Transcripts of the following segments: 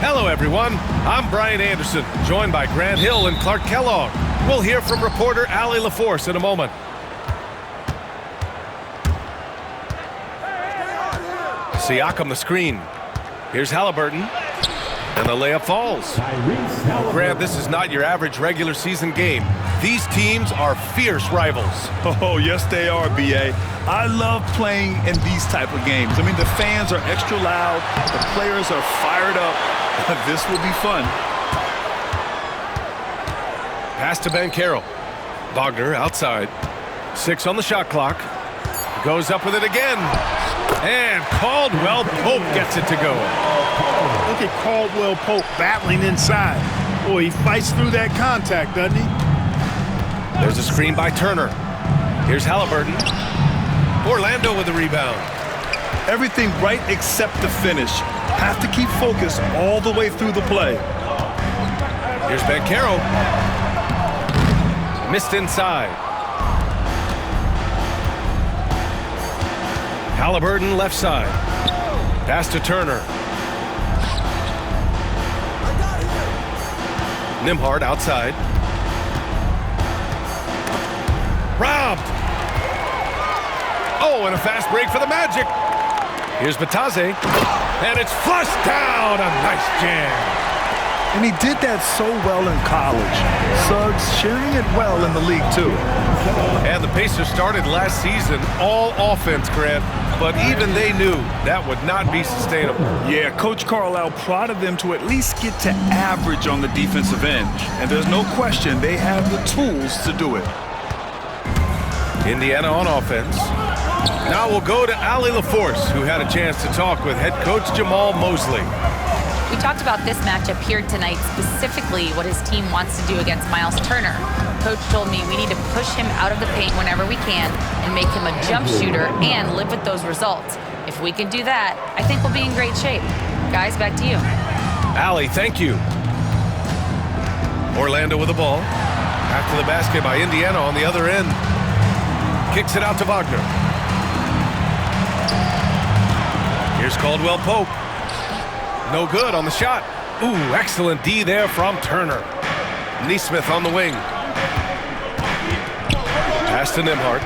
Hello, everyone. I'm Brian Anderson, joined by Grant Hill and Clark Kellogg. We'll hear from reporter Allie LaForce in a moment. Siakam the screen. Here's Halliburton. And the layup falls. Grant, this is not your average regular season game. These teams are fierce rivals. Oh, yes, they are, B.A. I love playing in these type of games. I mean, the fans are extra loud. The players are fired up. This will be fun. Pass to Banchero. Wagner outside. 6 on the shot clock. Goes up with it again. And Caldwell Pope gets it to go. Look at Caldwell Pope battling inside. Boy, he fights through that contact, doesn't he? There's a screen by Turner. Here's Halliburton. Orlando with the rebound. Everything right except the finish. Have to keep focused all the way through the play. Here's Banchero. Missed inside. Halliburton left side. Pass to Turner. Nembhard outside. Robbed. Oh, and a fast break for the Magic. Here's Batase. And it's flushed down. A nice jam. And he did that so well in college. Suggs sharing it well in the league, too. And the Pacers started last season all offense, Grant. But even they knew that would not be sustainable. Yeah, Coach Carlisle prodded them to at least get to average on the defensive end. And there's no question they have the tools to do it. Indiana on offense. Now we'll go to Allie LaForce, who had a chance to talk with head coach Jamahl Mosley. We talked about this matchup here tonight, specifically what his team wants to do against Miles Turner. Coach told me we need to push him out of the paint whenever we can and make him a jump shooter and live with those results. If we can do that, I think we'll be in great shape. Guys, back to you. Allie, thank you. Orlando with the ball. After the basket by Indiana on the other end. Kicks it out to Wagner. Here's Caldwell Pope. No good on the shot. Ooh, excellent D there from Turner. Nesmith on the wing. Pass to Nembhard.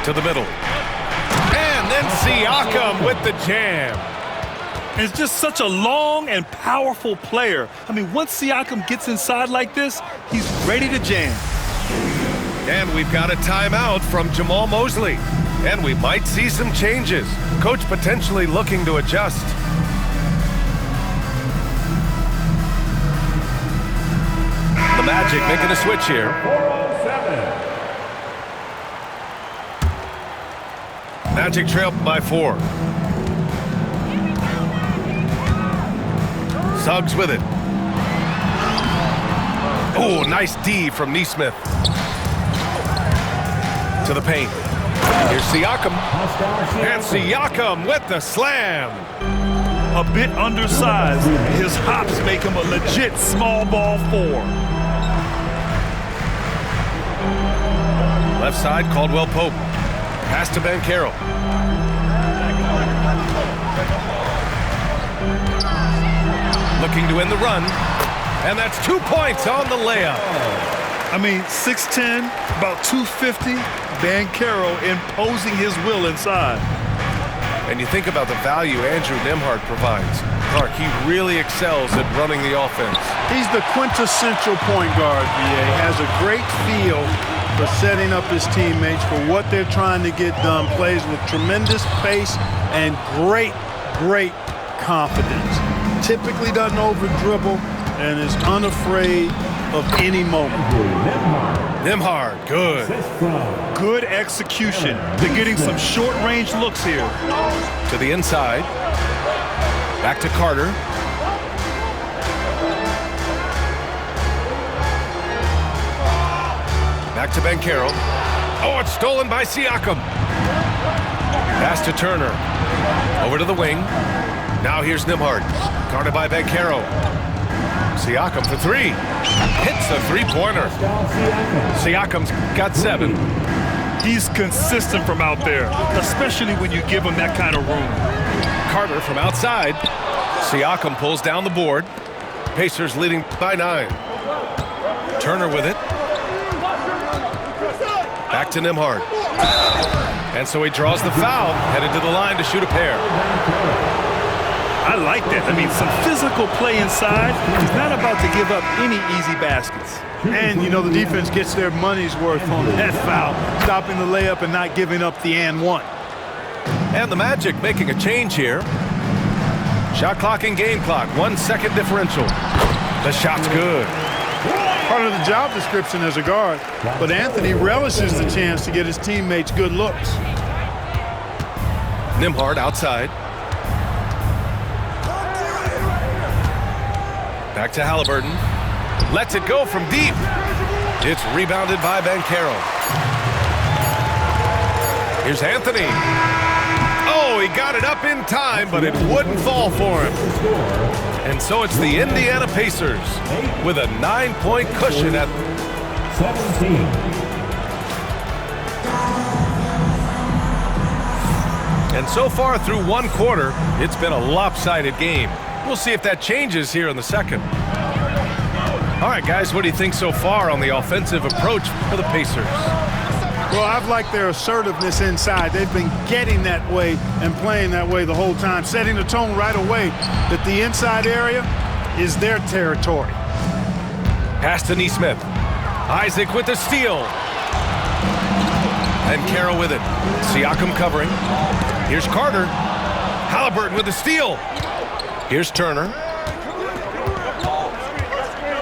To the middle. And then Siakam with the jam. It's just such a long and powerful player. I mean, once Siakam gets inside like this, he's ready to jam. And we've got a timeout from Jamahl Mosley. And we might see some changes. Coach potentially looking to adjust. The Magic making a switch here. 4:07. Magic trail by 4. Suggs with it. Oh, nice D from Nesmith. To the paint. Here's Siakam. And Siakam with the slam. A bit undersized. His hops make him a legit small ball 4. Left side, Caldwell Pope. Pass to Banchero. Looking to end the run. And that's 2 points on the layup. I mean, 6'10", about 250. Banchero imposing his will inside. And you think about the value Andrew Nembhard provides. Clark, he really excels at running the offense. He's the quintessential point guard, BA. Has a great feel for setting up his teammates for what they're trying to get done. Plays with tremendous pace and great confidence. Typically doesn't over-dribble and is unafraid of any moment. Nembhard, good. Good execution. They're getting some short-range looks here. To the inside. Back to Carter. Back to Banchero. Oh, it's stolen by Siakam. Pass to Turner. Over to the wing. Now here's Nembhard. Guarded by Banchero. Siakam for 3. Hits the three-pointer. Siakam's got 7. He's consistent from out there, especially when you give him that kind of room. Carter from outside. Siakam pulls down the board. Pacers leading by 9. Turner with it. Back to Nembhard. And so he draws the foul, headed to the line to shoot a pair. I like that. I mean, some physical play inside. He's not about to give up any easy baskets. And, you know, the defense gets their money's worth on that foul, stopping the layup and not giving up the and one. And the Magic making a change here. Shot clock and game clock, 1 second differential. The shot's good. Part of the job description as a guard, but Anthony relishes the chance to get his teammates good looks. Nembhard outside. Back to Halliburton. Lets it go from deep. It's rebounded by Banchero. Here's Anthony. Oh, he got it up in time, but it wouldn't fall for him. And so it's the Indiana Pacers with a 9-point cushion at 17. And so far through one quarter, it's been a lopsided game. We'll see if that changes here in the second. All right, guys, what do you think so far on the offensive approach for the Pacers? Well, I've liked their assertiveness inside. They've been getting that way and playing that way the whole time, setting the tone right away that the inside area is their territory. Pass to Nesmith. Isaac with the steal. And Carroll with it. Siakam covering. Here's Carter. Halliburton with the steal. Here's Turner.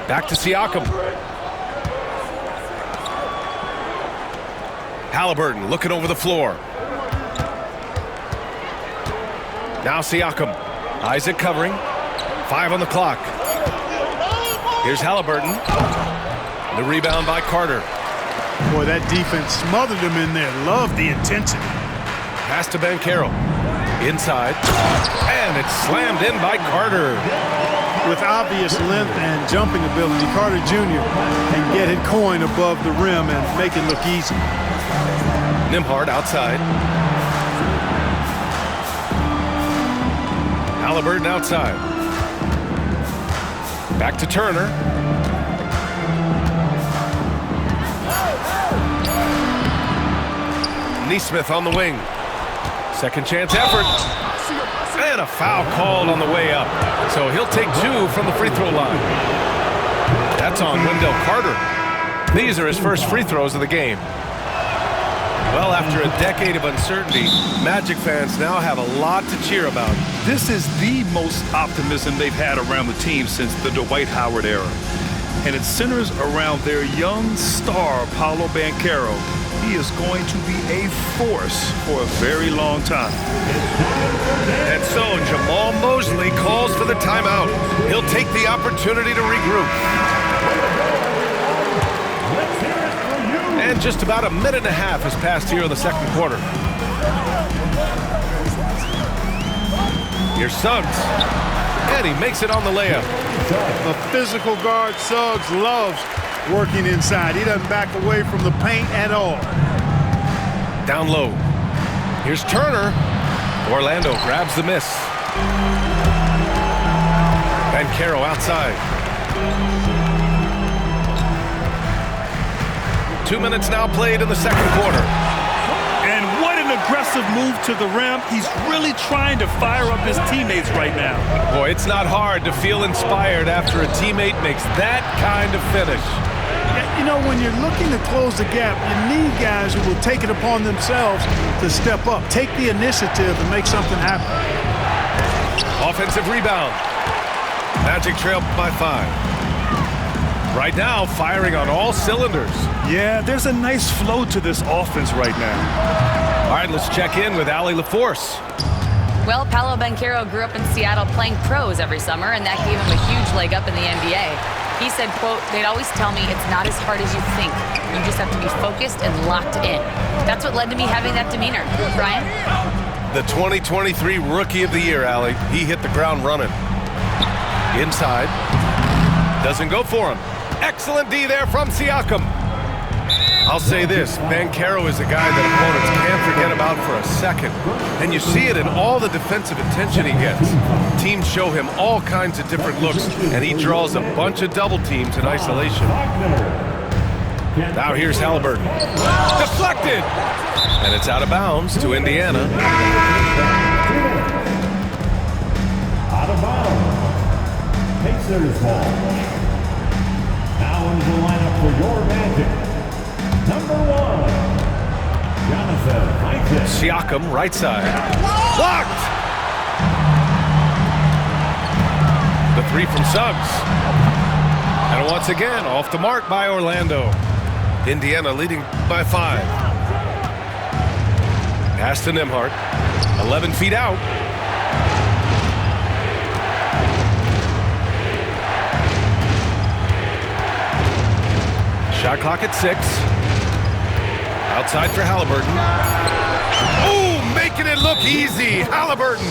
Back to Siakam. Halliburton looking over the floor. Now Siakam. Isaac covering. 5 on the clock. Here's Halliburton. The rebound by Carter. Boy, that defense smothered him in there. Love the intensity. Pass to Banchero. Inside. And it's slammed in by Carter. With obvious length and jumping ability, Carter Jr. can get it coin above the rim and make it look easy. Nembhard outside. Halliburton outside. Back to Turner. Nesmith on the wing. Second chance effort. And a foul called on the way up. So he'll take 2 from the free throw line. That's on Wendell Carter. These are his first free throws of the game. Well, after a decade of uncertainty, Magic fans now have a lot to cheer about. This is the most optimism they've had around the team since the Dwight Howard era. And it centers around their young star, Paolo Banchero. He is going to be a force for a very long time. And so Jamal Mosley calls for the timeout. He'll take the opportunity to regroup. And just about a minute and a half has passed here in the second quarter. Here's Suggs. And he makes it on the layup. A physical guard, Suggs, loves working inside. He doesn't back away from the paint at all. Down low. Here's Turner. Orlando grabs the miss. Banchero outside. 2 minutes now played in the second quarter. And what an aggressive move to the rim. He's really trying to fire up his teammates right now. Boy, it's not hard to feel inspired after a teammate makes that kind of finish. You know, when you're looking to close the gap, you need guys who will take it upon themselves to step up, take the initiative and make something happen. Offensive rebound. Magic trail by 5. Right now, firing on all cylinders. Yeah, there's a nice flow to this offense right now. All right, let's check in with Allie LaForce. Well, Paolo Banchero grew up in Seattle playing pros every summer, and that gave him a huge leg up in the NBA. He said, quote, "They'd always tell me it's not as hard as you think. You just have to be focused and locked in." That's what led to me having that demeanor. Brian? The 2023 Rookie of the Year, Allie. He hit the ground running. Inside. Doesn't go for him. Excellent D there from Siakam. I'll say this, Banchero is a guy that opponents can't forget about for a second. And you see it in all the defensive attention he gets. Teams show him all kinds of different looks, and he draws a bunch of double teams in isolation. Now here's Halliburton. Deflected! And it's out of bounds to Indiana. Out of bounds. Pacers ball. Now in the lineup for your Magic. Number 1, Jonathan Isaac. Siakam, right side. Blocked! The three from Suggs. And once again, off the mark by Orlando. Indiana leading by 5. Pass to Nembhard. 11 feet out. Shot clock at 6. Outside for Halliburton. Oh, making it look easy. Halliburton.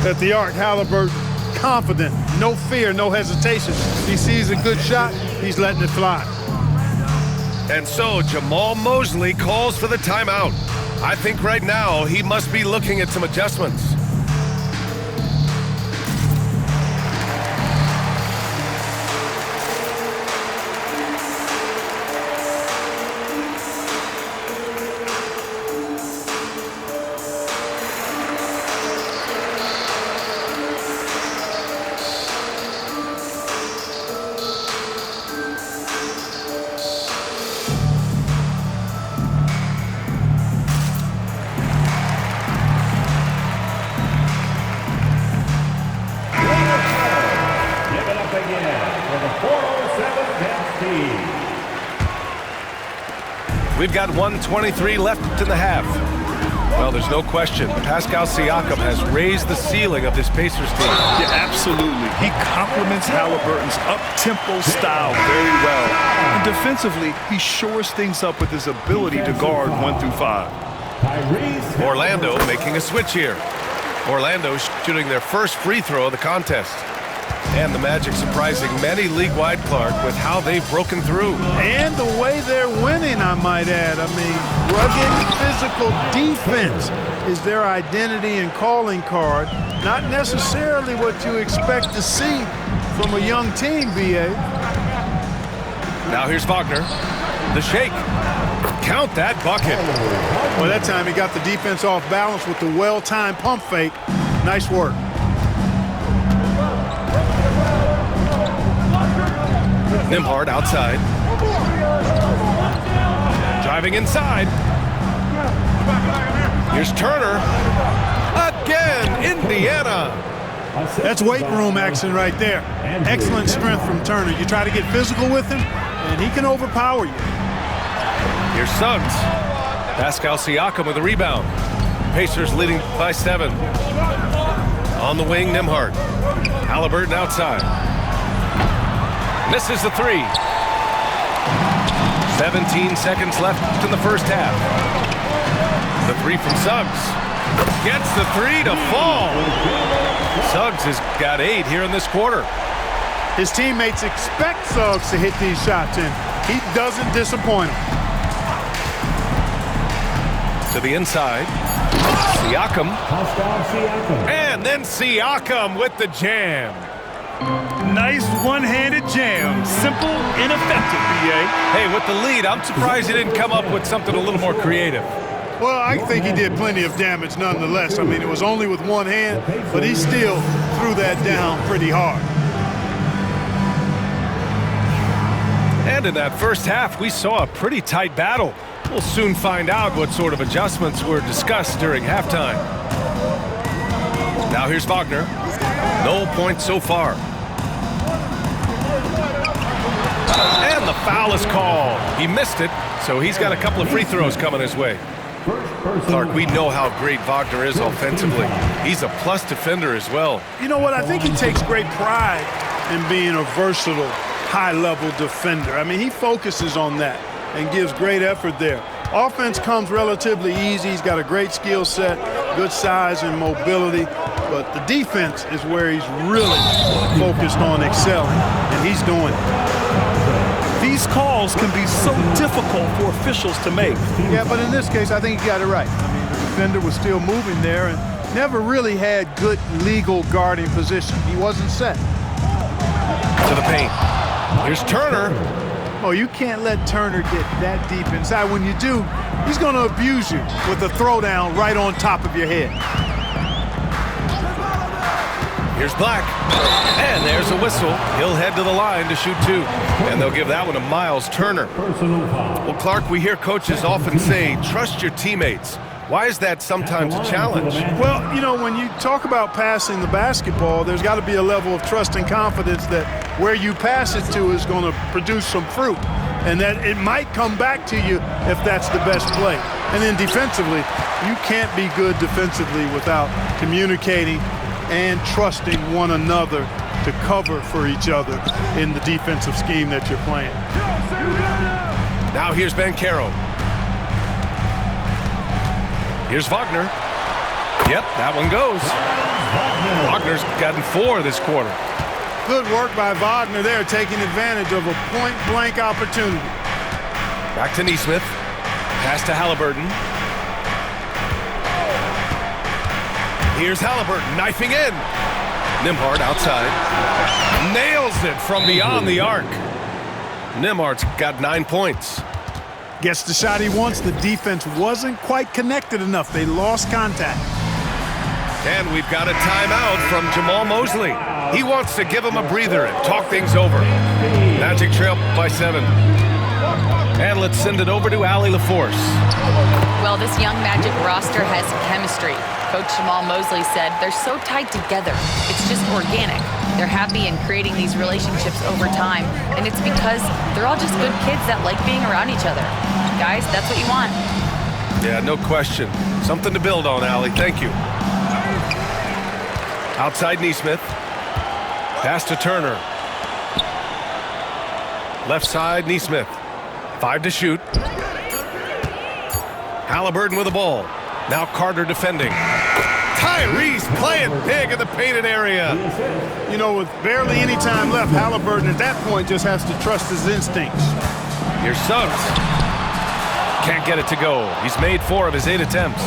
At the arc, Halliburton, confident, no fear, no hesitation. He sees a good shot, he's letting it fly. And so Jamal Mosley calls for the timeout. I think right now he must be looking at some adjustments. We've got 1:23 left in the half. Well, there's no question. Pascal Siakam has raised the ceiling of this Pacers team. Yeah, absolutely. He complements Halliburton's up-tempo style very well. And defensively, he shores things up with his ability to guard 1 through 5. Orlando making a switch here. Orlando shooting their first free throw of the contest. And the Magic surprising many league-wide, Clark, with how they've broken through. And the way they're winning, I might add. I mean, rugged physical defense is their identity and calling card. Not necessarily what you expect to see from a young team, B.A. Now here's Wagner. The shake. Count that bucket. Well, that time he got the defense off balance with the well-timed pump fake. Nice work. Nembhard outside. Driving inside. Here's Turner. Again, Indiana. That's weight room action right there. Excellent strength from Turner. You try to get physical with him, and he can overpower you. Here's Suggs. Pascal Siakam with a rebound. Pacers leading by 7. On the wing, Nembhard. Halliburton outside. Misses the 3. 17 seconds left in the first half. The 3 from Suggs. Gets the 3 to fall. Suggs has got 8 here in this quarter. His teammates expect Suggs to hit these shots, and he doesn't disappoint them. To the inside. Siakam. And then Siakam with the jam. Nice one-handed jam. Simple and effective, B.A. Hey, with the lead, I'm surprised he didn't come up with something a little more creative. Well, I think he did plenty of damage nonetheless. I mean, it was only with one hand, but he still threw that down pretty hard. And in that first half, we saw a pretty tight battle. We'll soon find out what sort of adjustments were discussed during halftime. Now here's Wagner. No points so far. And the foul is called. He missed it, so he's got a couple of free throws coming his way. Clark, we know how great Wagner is offensively. He's a plus defender as well. You know what? I think he takes great pride in being a versatile, high-level defender. I mean, he focuses on that and gives great effort there. Offense comes relatively easy. He's got a great skill set, good size and mobility. But the defense is where he's really focused on excelling, and he's doing it. These calls can be so difficult for officials to make. Yeah, but in this case, I think he got it right. I mean, the defender was still moving there and never really had good legal guarding position. He wasn't set. To the paint. Here's Turner. Oh, you can't let Turner get that deep inside. When you do, he's going to abuse you with a throwdown right on top of your head. Here's Black. And there's a whistle. He'll head to the line to shoot 2. And they'll give that one to Miles Turner. Well, Clark, we hear coaches often say, trust your teammates. Why is that sometimes a challenge? Well, you know, when you talk about passing the basketball, there's got to be a level of trust and confidence that where you pass it to is going to produce some fruit, and that it might come back to you if that's the best play. And then defensively, you can't be good defensively without communicating and trusting one another to cover for each other in the defensive scheme that you're playing. Now here's Banchero. Here's Wagner. Yep, that one goes. Wagner's gotten 4 this quarter. Good work by Wagner there, taking advantage of a point-blank opportunity. Back to Nesmith. Pass to Halliburton. Here's Halliburton knifing in. Nembhard outside. Nails it from beyond the arc. Nembhard's got 9 points. Gets the shot he wants. The defense wasn't quite connected enough. They lost contact. And we've got a timeout from Jamal Mosley. He wants to give him a breather and talk things over. Magic trail by 7. And let's send it over to Allie LaForce. Well, this young Magic roster has chemistry. Coach Jamal Mosley said they're so tied together. It's just organic. They're happy in creating these relationships over time, and it's because they're all just good kids that like being around each other. Guys, that's what you want. Yeah, no question. Something to build on, Allie. Thank you. Outside Nesmith. Pass to Turner. Left side, Nesmith. 5 to shoot. Halliburton with the ball. Now Carter defending. Tyrese playing big in the painted area. You know, with barely any time left, Halliburton at that point just has to trust his instincts. Here's Suggs. Can't get it to go. He's made 4 of his 8 attempts.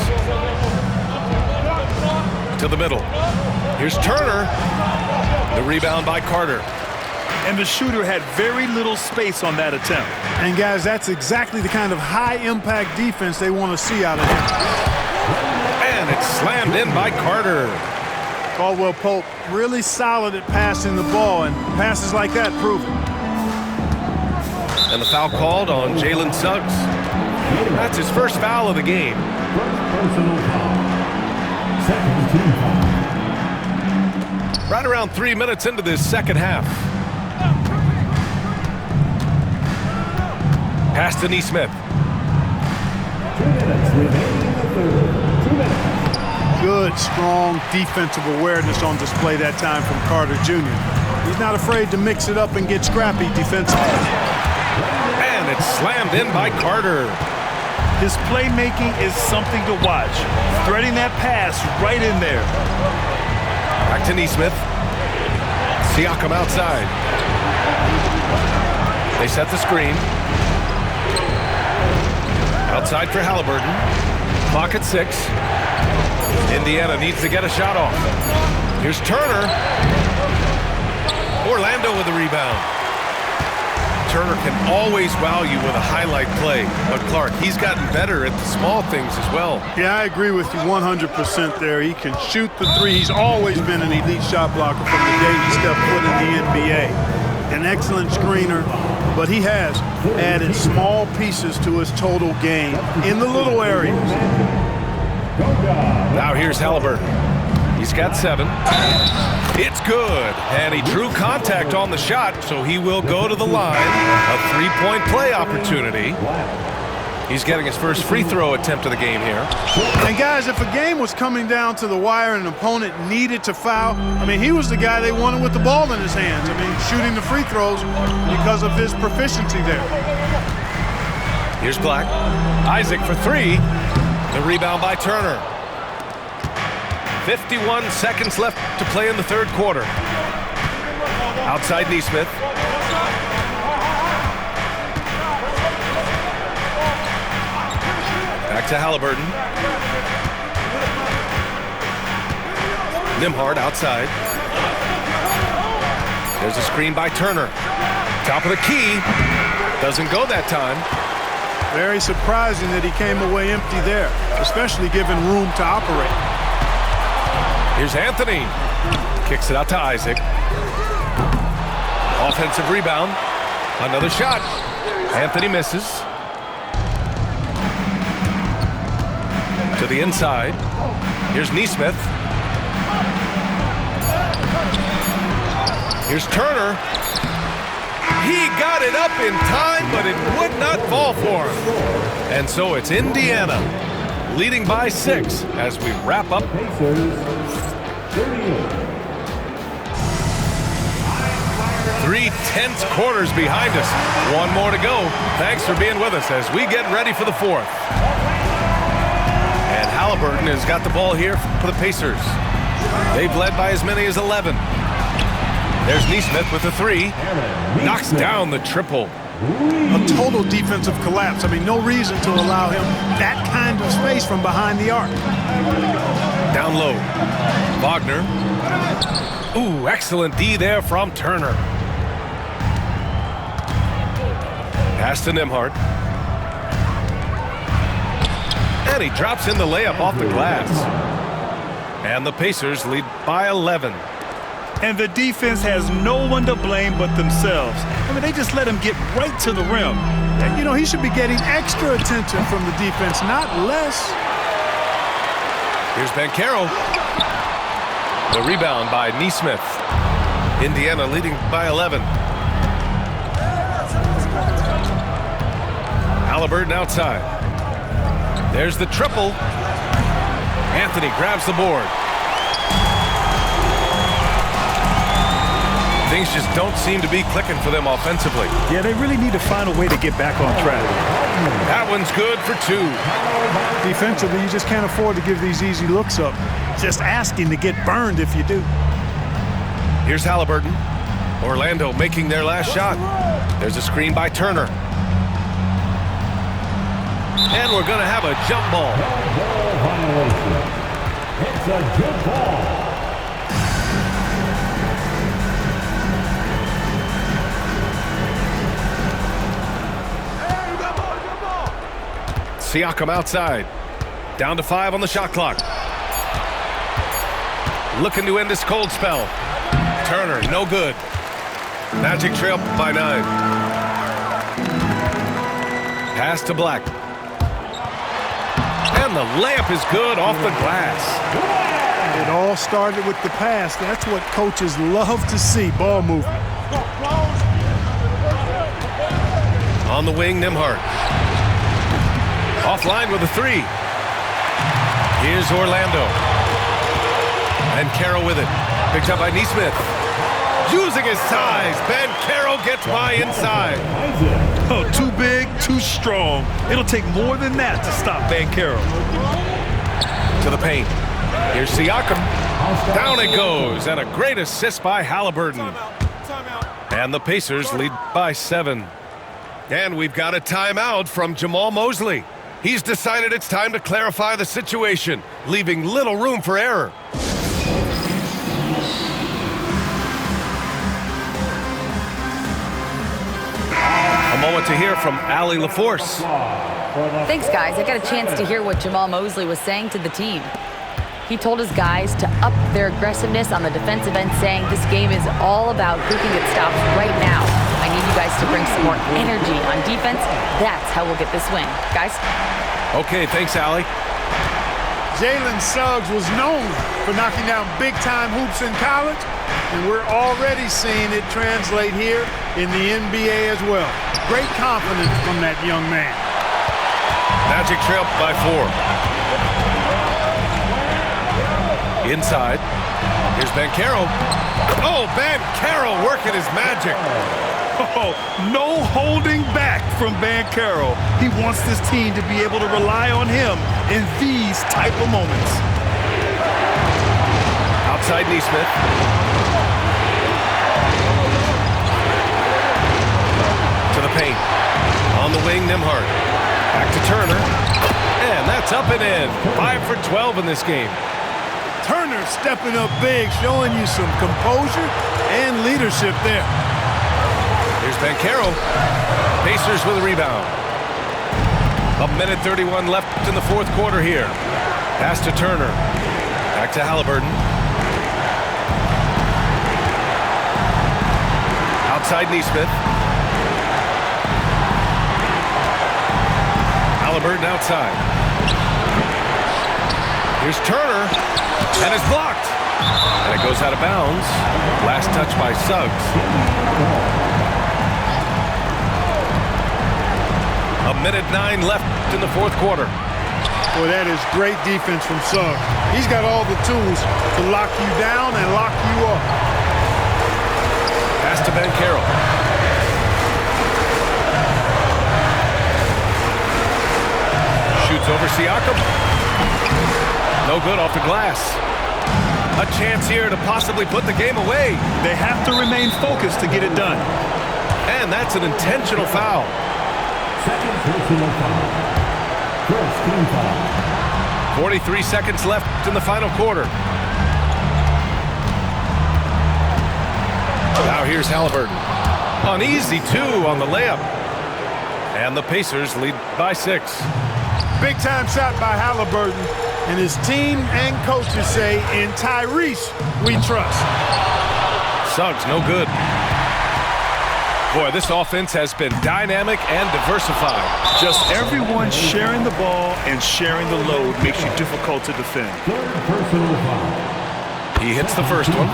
To the middle. Here's Turner. The rebound by Carter. And the shooter had very little space on that attempt. And guys, that's exactly the kind of high-impact defense they want to see out of him. And it's slammed in by Carter. Caldwell Pope really solid at passing the ball, and passes like that prove it. And the foul called on Jalen Suggs. That's his first foul of the game. Personal foul. Second team foul. Right around 3 minutes into this second half. Pass to Nesmith. 2 minutes remaining in the third. 2 minutes. Good, strong defensive awareness on display that time from Carter Jr. He's not afraid to mix it up and get scrappy defensively. And it's slammed in by Carter. His playmaking is something to watch. Threading that pass right in there. Back to Nesmith. Siakam outside. They set the screen. Outside for Halliburton. Clock at 6. Indiana needs to get a shot off. Here's Turner. Orlando with the rebound. Turner can always wow you with a highlight play, but Clark, he's gotten better at the small things as well. Yeah, I agree with you 100% there. He can shoot the 3. He's always been an elite shot blocker from the day he stepped foot in the NBA. An excellent screener, but he has added small pieces to his total game in the little areas. Now here's Halliburton. He's got 7. It's good. And he drew contact on the shot, so he will go to the line. A 3-point play opportunity. He's getting his first free throw attempt of the game here. And guys, if a game was coming down to the wire and an opponent needed to foul, I mean, he was the guy they wanted with the ball in his hands. I mean, shooting the free throws because of his proficiency there. Here's Black. Isaac for 3. The rebound by Turner. 51 seconds left to play in the third quarter. Outside Nesmith. Back to Halliburton. Nembhard outside. There's a screen by Turner. Top of the key. Doesn't go that time. Very surprising that he came away empty there, especially given room to operate. Here's Anthony. Kicks it out to Isaac. Offensive rebound. Another shot. Anthony misses. To the inside. Here's Nesmith. Here's Turner. He got it up in time, but it would not fall for him. And so it's Indiana leading by 6 as we wrap up. Pacers, 38. 3 tense quarters behind us. One more to go. Thanks for being with us as we get ready for the 4th. And Halliburton has got the ball here for the Pacers. They've led by as many as 11. There's Nesmith with a 3. Knocks down the triple. A total defensive collapse. I mean, no reason to allow him that kind of space from behind the arc. Down low. Wagner. Ooh, excellent D there from Turner. Pass to Nembhard. And he drops in the layup off the glass. And the Pacers lead by 11. And the defense has no one to blame but themselves. I mean, they just let him get right to the rim. And, you know, he should be getting extra attention from the defense, not less. Here's Banchero. The rebound by Nesmith. Indiana leading by 11. Halliburton outside. There's the triple. Anthony grabs the board. Things just don't seem to be clicking for them offensively. Yeah, they really need to find a way to get back on track. That one's good for 2. Defensively, you just can't afford to give these easy looks up. Just asking to get burned if you do. Here's Halliburton. Orlando making their last shot. There's a screen by Turner. And we're going to have a jump ball. It's a jump ball. Siakam outside. Down to 5 on the shot clock. Looking to end this cold spell. Turner, no good. Magic trail by 9. Pass to Black. And the layup is good off the glass. It all started with the pass. That's what coaches love to see, ball movement. On the wing, Nembhard. Offline with a 3. Here's Orlando. And Banchero with it. Picked up by Nesmith. Using his size, Banchero gets by inside. Oh, too big, too strong. It'll take more than that to stop Banchero. To the paint. Here's Siakam. Down it goes, and a great assist by Halliburton. And the Pacers lead by 7. And we've got a timeout from Jamahl Mosley. He's decided it's time to clarify the situation, leaving little room for error. A moment to hear from Allie LaForce. Thanks, guys. I got a chance to hear what Jamahl Mosley was saying to the team. He told his guys to up their aggressiveness on the defensive end, saying this game is all about who can get stops right now. I need you guys to bring some more energy on defense. That's how we'll get this win. Guys? Okay, thanks, Allie. Jalen Suggs was known for knocking down big-time hoops in college, and we're already seeing it translate here in the NBA as well. Great confidence from that young man. Magic trail by 4. Inside. Here's Banchero. Oh, Banchero working his magic. Oh, no holding back from Banchero. He wants this team to be able to rely on him in these type of moments. Outside Nesmith. To the paint. On the wing, Nembhard. Back to Turner. And that's up and in. 5 for 12 in this game. Turner stepping up big, showing you some composure and leadership there. Here's Banchero. Pacers with a rebound. 1:31 left in the fourth quarter here. Pass to Turner. Back to Halliburton. Outside Nesmith. Halliburton outside. Here's Turner, and it's blocked. And it goes out of bounds. Last touch by Suggs. 1:09 left in the fourth quarter. Boy, that is great defense from Suggs. He's got all the tools to lock you down and lock you up. Pass to Banchero. Shoots over Siakam. No good off the glass. A chance here to possibly put the game away. They have to remain focused to get it done. And that's an intentional foul. Second personal foul. First team foul. 43 seconds left in the final quarter. Now here's Halliburton. An easy 2 on the layup. And the Pacers lead by 6. Big time shot by Halliburton. And his team and coaches say, in Tyrese, we trust. Suggs, no good. Boy, this offense has been dynamic and diversified. Just everyone sharing the ball and sharing the load makes you difficult to defend. Third personal foul. He hits the first one,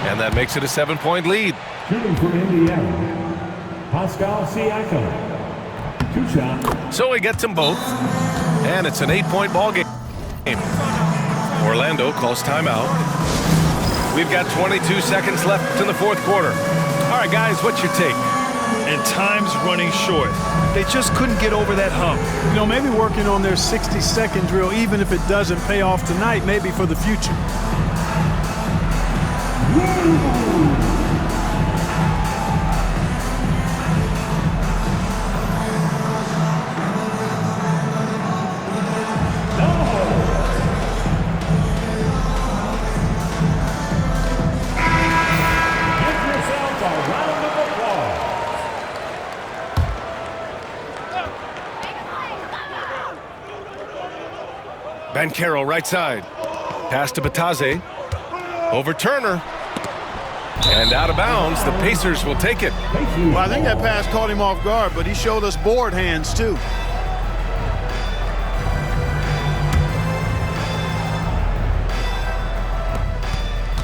and that makes it a 7-point lead. Shooting for Indiana, Pascal Siakam. 2 shots. So he gets them both, and it's an 8-point ball game. Orlando calls timeout. We've got 22 seconds left in the fourth quarter. All right, guys, what's your take? And time's running short. They just couldn't get over that hump. You know, maybe working on their 60-second drill, even if it doesn't pay off tonight, maybe for the future. Banchero right side. Pass to Batase. Over Turner. And out of bounds. The Pacers will take it. Well, I think that pass caught him off guard, but he showed us board hands, too.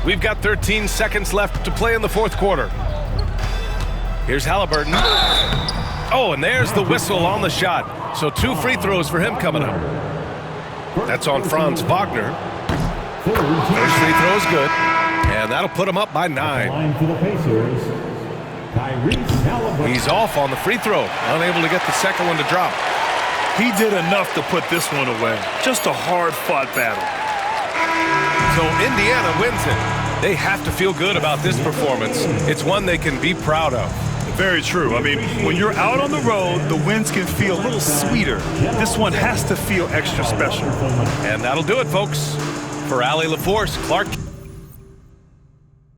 We've got 13 seconds left to play in the fourth quarter. Here's Halliburton. Oh, and there's the whistle on the shot. So 2 free throws for him coming up. That's on Franz Wagner. First free throw is good. And that'll put him up by 9. Line for the Pacers, Tyrese Halliburton. He's off on the free throw. Unable to get the second one to drop. He did enough to put this one away. Just a hard-fought battle. So Indiana wins it. They have to feel good about this performance. It's one they can be proud of. Very true. I mean, when you're out on the road, the wins can feel a little sweeter. This one has to feel extra special. And that'll do it, folks. For Allie LaForce, Clark